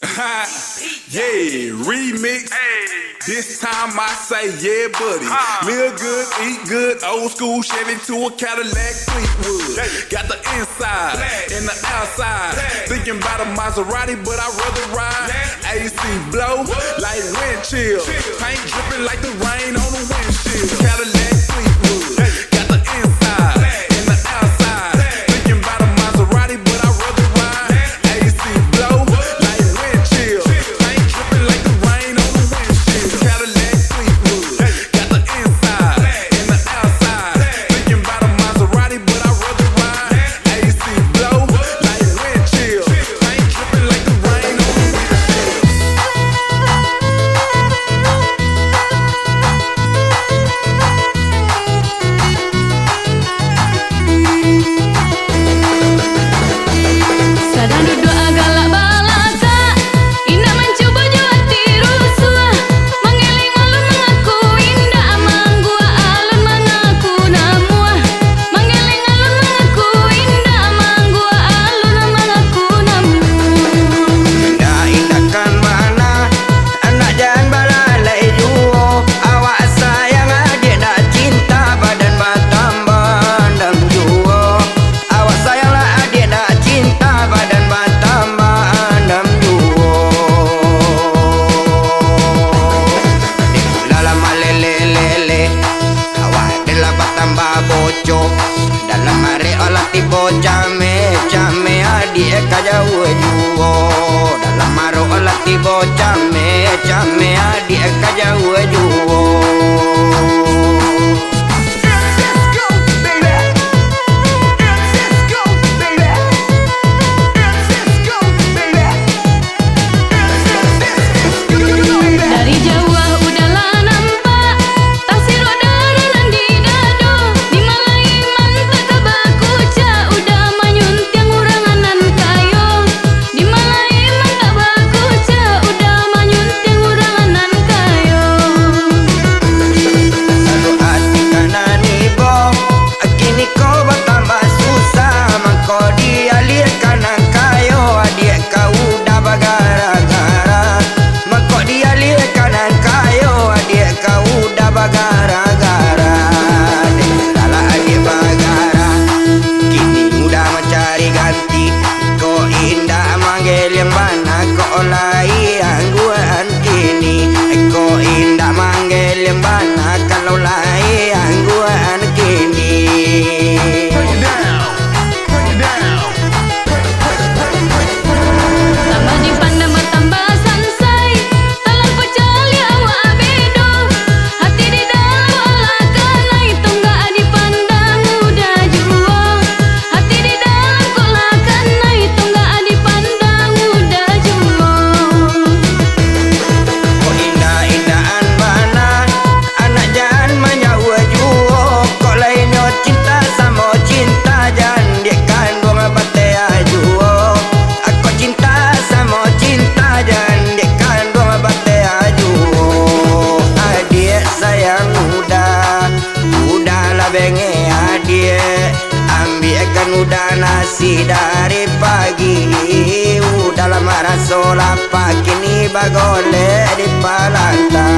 Yeah, remix. This time I say yeah, buddy. Live good, eat good, old school Chevy to a Cadillac Fleetwood. Got the inside and the outside. Thinking about a Maserati, but I'd rather ride AC blow like wind chill. Paint dripping like the rain on the windshield. Cadillac Fleetwood. Got the inside and the outside. Thinking about a Maserati, but I'd rather ride AC blow like wind chill. Paint dripping like the rain on the windshield. Cadillac Fleetwood. Got the inside and the outside. Thinking about a Maserati, but I'd rather ride AC blow like wind chill. Paint dripping like the rain on the windshield. Sadang duduk agalak balaka, indah mencoba jawati rusua. Mengeling alun mengaku indah manggua, alun mengaku namua. Mengeling alun mengaku indah manggua, alun mengaku namua. Indah-indahkan mana anak jangan balalai juo. Awak sayang adik nak cinta badan bertambah dan juo. Awak sayanglah adik nak cinta badan bertambah dan juo. Dalam lele awak adalah bertambah bocor. Dalam hari olah tiba jame adik kajau juo. Dalam hari olah tiba jame adik kajau juo. Dari jauh udahlah nampak tasir wadaran di dado. Di malai mantap kabakuca udah manyuntiang uranganan kayo. Di malai mantap bakuca udah manyuntiang uranganan kayo. Selalu hati kanan ibu, kini kau bertambah susah. Mangko dialir kanan kayo, adik kau udah bagara-gara. Mangko dialir kanan kayo, adik kau udah bagara-gara. Salah adik bagara, kini udah mencari ganti. Kau indah manggil yang mana, kau layan guaan kini. Kau indah manggil yang mana, kalau layan guaan kini. Tambah dipandang bertambah sansai, talang pecali awak bedo. Hati di dalam olah kanai, tonggak dipandang udah juo. Hati di dalam kolah kanai, tonggak dipandang udah juo. Kau indah-indahan mana, anak jangan menjauh juo. Kau lainnya cinta sama cinta, jangan dikan bunga batai juo. Aku cinta sama cinta, jangan dikan bunga batai juo. Adik sayang udahlah benge adik. Ambilkan udah nasi dari pagi. Udahlah marah solapa, kini bagole di palantai.